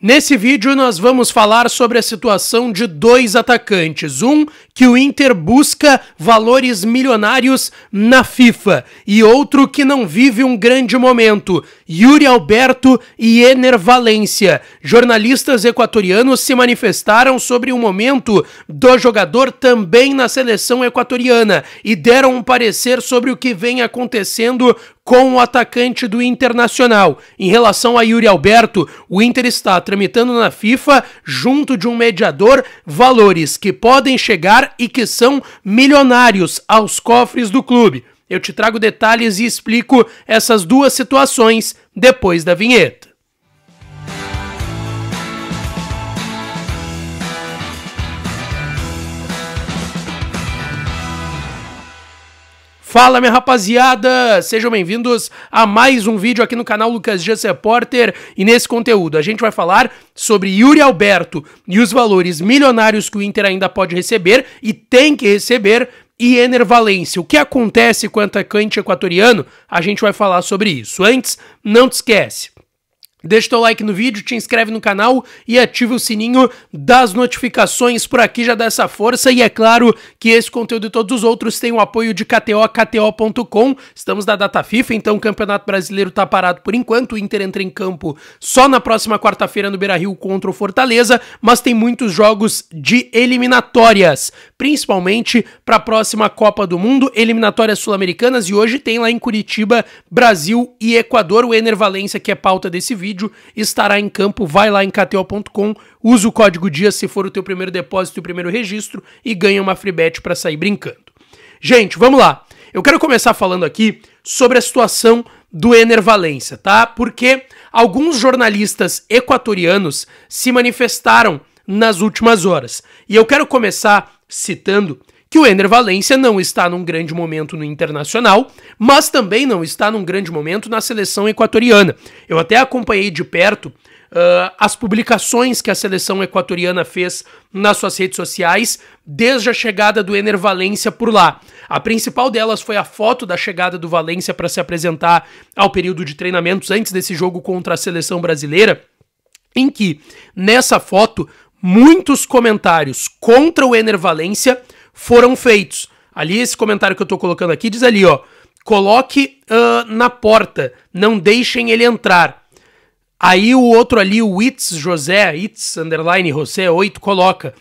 Nesse vídeo nós vamos falar sobre a situação de dois atacantes, um que o Inter busca valores milionários na FIFA e outro que não vive um grande momento, Yuri Alberto e Ener Valencia. Jornalistas equatorianos se manifestaram sobre o momento do jogador também na seleção equatoriana e deram um parecer sobre o que vem acontecendo com o atacante do Internacional. Em relação a Yuri Alberto, o Inter está tramitando na FIFA, junto de um mediador, valores que podem chegar e que são milionários aos cofres do clube. Eu te trago detalhes e explico essas duas situações depois da vinheta. Fala, minha rapaziada! Sejam bem-vindos a mais um vídeo aqui no canal Lucas Dias Repórter, e nesse conteúdo a gente vai falar sobre Yuri Alberto e os valores milionários que o Inter ainda pode receber e tem que receber, e Ener Valencia. O que acontece com o atacante equatoriano? A gente vai falar sobre isso. Antes, não te esquece, deixa o teu like no vídeo, te inscreve no canal e ativa o sininho das notificações por aqui, já dá essa força. E é claro que esse conteúdo e todos os outros têm o apoio de KTO, KTO.com. Estamos na data FIFA, então o Campeonato Brasileiro tá parado por enquanto. O Inter entra em campo só na próxima quarta-feira no Beira-Rio contra o Fortaleza, mas tem muitos jogos de eliminatórias, principalmente para a próxima Copa do Mundo, eliminatórias sul-americanas, e hoje tem lá em Curitiba, Brasil e Equador. O Ener Valencia, que é pauta desse vídeo, estará em campo. Vai lá em KTO.com, usa o código DIAS se for o teu primeiro depósito e o primeiro registro e ganha uma free bet para sair brincando. Gente, vamos lá. Eu quero começar falando aqui sobre a situação do Ener Valencia, tá? Porque alguns jornalistas equatorianos se manifestaram nas últimas horas. E eu quero começar citando que o Ener Valencia não está num grande momento no Internacional, mas também não está num grande momento na seleção equatoriana. Eu até acompanhei de perto as publicações que a seleção equatoriana fez nas suas redes sociais desde a chegada do Ener Valencia por lá. A principal delas foi a foto da chegada do Valencia para se apresentar ao período de treinamentos antes desse jogo contra a seleção brasileira, em que, nessa foto, muitos comentários contra o Ener Valencia foram feitos. Ali, esse comentário que eu tô colocando aqui diz ali, ó: coloque na porta, não deixem ele entrar. Aí o outro ali, o Itz José 8, coloca: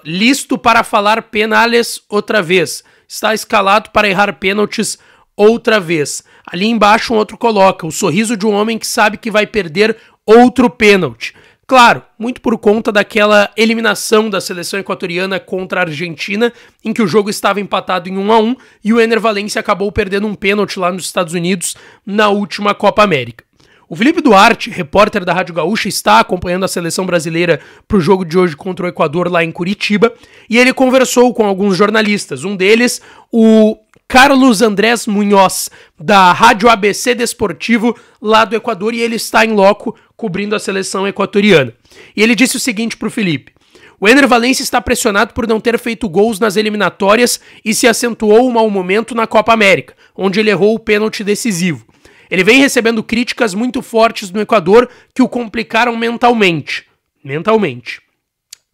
listo para falar penales outra vez. Está escalado para errar pênaltis outra vez. Ali embaixo um outro coloca: o sorriso de um homem que sabe que vai perder outro pênalti. Claro, muito por conta daquela eliminação da seleção equatoriana contra a Argentina, em que o jogo estava empatado em 1-1 e o Ener Valencia acabou perdendo um pênalti lá nos Estados Unidos na última Copa América. O Felipe Duarte, repórter da Rádio Gaúcha, está acompanhando a seleção brasileira para o jogo de hoje contra o Equador lá em Curitiba, e ele conversou com alguns jornalistas, um deles, o Carlos Andrés Munhoz, da Rádio ABC Desportivo, lá do Equador, e ele está em loco cobrindo a seleção equatoriana. E ele disse o seguinte para o Felipe: o Ener Valencia está pressionado por não ter feito gols nas eliminatórias e se acentuou o mau momento na Copa América, onde ele errou o pênalti decisivo. Ele vem recebendo críticas muito fortes no Equador que o complicaram mentalmente.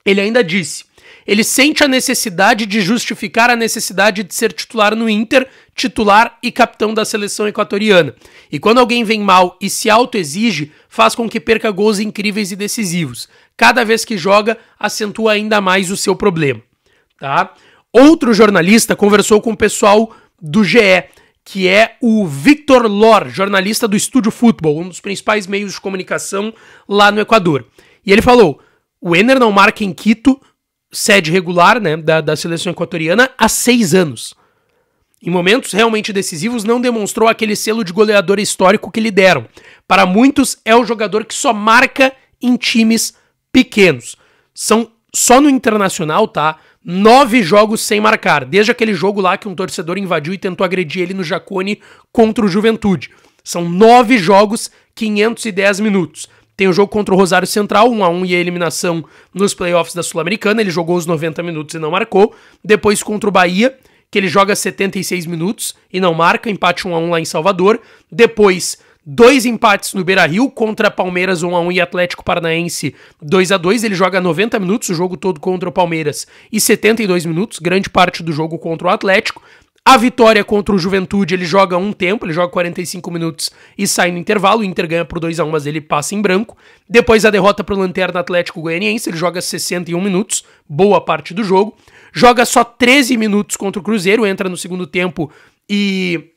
Ele ainda disse: ele sente a necessidade de justificar a necessidade de ser titular no Inter, titular e capitão da seleção equatoriana. E quando alguém vem mal e se autoexige, faz com que perca gols incríveis e decisivos. Cada vez que joga, acentua ainda mais o seu problema. Tá? Outro jornalista conversou com o pessoal do GE, que é o Victor Lor, jornalista do Estúdio Futebol, um dos principais meios de comunicação lá no Equador. E ele falou: o Ener não marca em Quito, sede regular, né, da seleção equatoriana, há 6 anos. Em momentos realmente decisivos não demonstrou aquele selo de goleador histórico que lhe deram. Para muitos é o jogador que só marca em times pequenos. São só no Internacional, tá? 9 jogos sem marcar, desde aquele jogo lá que um torcedor invadiu e tentou agredir ele no Jacone contra o Juventude. São 9 jogos, 510 minutos. Tem o jogo contra o Rosário Central, 1-1, e a eliminação nos playoffs da Sul-Americana. Ele jogou os 90 minutos e não marcou. Depois contra o Bahia, que ele joga 76 minutos e não marca, empate 1-1 lá em Salvador. Depois 2 empates no Beira-Rio contra Palmeiras 1-1 e Atlético Paranaense 2-2. Ele joga 90 minutos, o jogo todo contra o Palmeiras, e 72 minutos, grande parte do jogo contra o Atlético. A vitória contra o Juventude, ele joga um tempo, ele joga 45 minutos e sai no intervalo. O Inter ganha por 2-1, mas ele passa em branco. Depois a derrota para o Lanterna Atlético Goianiense, ele joga 61 minutos, boa parte do jogo. Joga só 13 minutos contra o Cruzeiro, entra no segundo tempo e...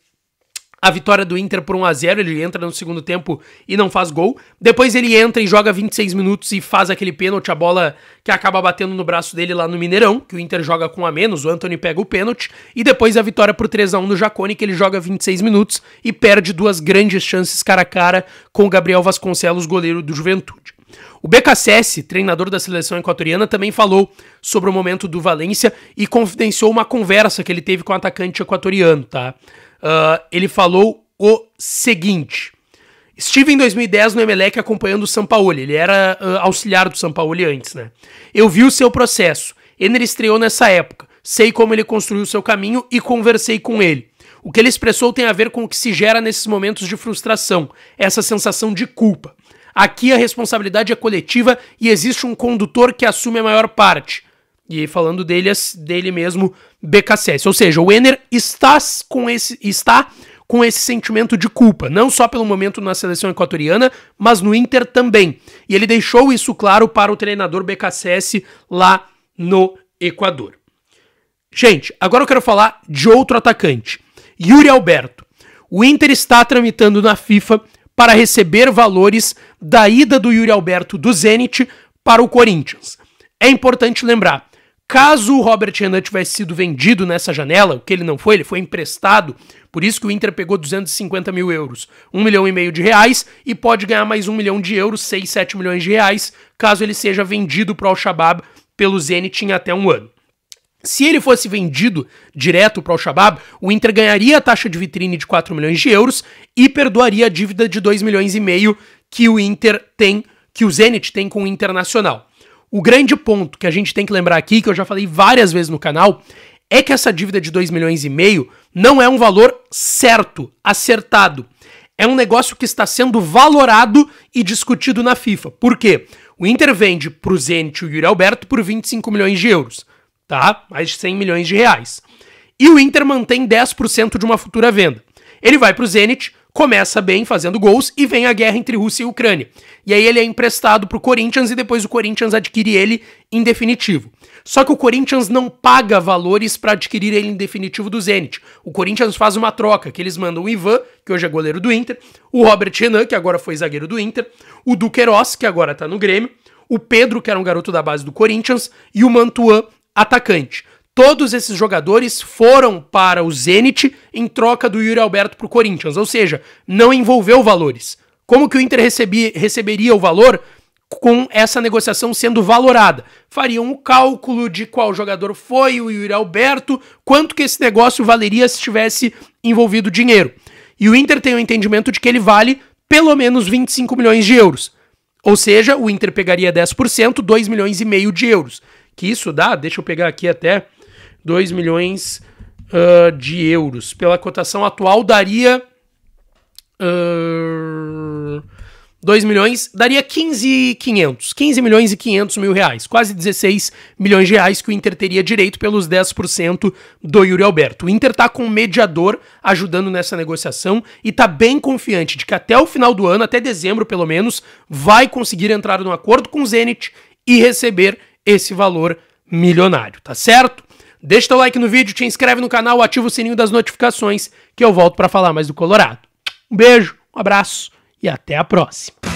a vitória do Inter por 1-0, ele entra no segundo tempo e não faz gol. Depois ele entra e joga 26 minutos e faz aquele pênalti, a bola que acaba batendo no braço dele lá no Mineirão, que o Inter joga com a menos, o Antony pega o pênalti. E depois a vitória por 3-1 no Jacone, que ele joga 26 minutos e perde 2 grandes chances cara a cara com o Gabriel Vasconcelos, goleiro do Juventude. O BKSS, treinador da seleção equatoriana, também falou sobre o momento do Valência e confidenciou uma conversa que ele teve com o atacante equatoriano, tá? Ele falou o seguinte: estive em 2010 no Emelec acompanhando o Sampaoli, ele era auxiliar do Sampaoli antes, né? Eu vi o seu processo, ele estreou nessa época, sei como ele construiu o seu caminho e conversei com ele. O que ele expressou tem a ver com o que se gera nesses momentos de frustração, essa sensação de culpa. Aqui a responsabilidade é coletiva e existe um condutor que assume a maior parte. E falando dele mesmo, BKSS. Ou seja, o Enner está com esse sentimento de culpa, não só pelo momento na seleção equatoriana, mas no Inter também. E ele deixou isso claro para o treinador BKSS lá no Equador. Gente, agora eu quero falar de outro atacante, Yuri Alberto. O Inter está tramitando na FIFA para receber valores da ida do Yuri Alberto do Zenit para o Corinthians. É importante lembrar, caso o Robert Renan tivesse sido vendido nessa janela, o que ele não foi, ele foi emprestado, por isso que o Inter pegou 250 mil euros, 1,5 milhão de reais, e pode ganhar mais 1 milhão de euros, 6, 7 milhões de reais, caso ele seja vendido para o Al-Shabaab pelo Zenit em até um ano. Se ele fosse vendido direto para o Al-Shabaab, o Inter ganharia a taxa de vitrine de 4 milhões de euros e perdoaria a dívida de 2,5 milhões que o Inter tem, que o Zenit tem com o Internacional. O grande ponto que a gente tem que lembrar aqui, que eu já falei várias vezes no canal, é que essa dívida de 2,5 milhões não é um valor certo, acertado. É um negócio que está sendo valorado e discutido na FIFA. Por quê? O Inter vende para o Zenit o Yuri Alberto por 25 milhões de euros, tá? Mais de 100 milhões de reais. E o Inter mantém 10% de uma futura venda. Ele vai para o Zenit, começa bem, fazendo gols, e vem a guerra entre Rússia e Ucrânia. E aí ele é emprestado pro Corinthians e depois o Corinthians adquire ele em definitivo. Só que o Corinthians não paga valores para adquirir ele em definitivo do Zenit. O Corinthians faz uma troca, que eles mandam o Ivan, que hoje é goleiro do Inter, o Robert Renan, que agora foi zagueiro do Inter, o Duqueiroz, que agora tá no Grêmio, o Pedro, que era um garoto da base do Corinthians, e o Mantuan, atacante. Todos esses jogadores foram para o Zenit em troca do Yuri Alberto pro Corinthians, ou seja, não envolveu valores. Como que o Inter receberia o valor com essa negociação sendo valorada? Fariam um cálculo de qual jogador foi o Yuri Alberto, quanto que esse negócio valeria se tivesse envolvido dinheiro. E o Inter tem o entendimento de que ele vale pelo menos 25 milhões de euros. Ou seja, o Inter pegaria 10%, 2,5 milhões de euros. Que isso dá, deixa eu pegar aqui até 2 milhões de euros. Pela cotação atual daria 2 milhões, daria 15 milhões e 500 mil reais, quase 16 milhões de reais que o Inter teria direito pelos 10% do Yuri Alberto. O Inter tá com um mediador ajudando nessa negociação e tá bem confiante de que até o final do ano, até dezembro pelo menos, vai conseguir entrar num acordo com o Zenit e receber esse valor milionário, tá certo? Deixa teu like no vídeo, te inscreve no canal, ativa o sininho das notificações que eu volto para falar mais do Colorado. Um beijo, um abraço e até a próxima.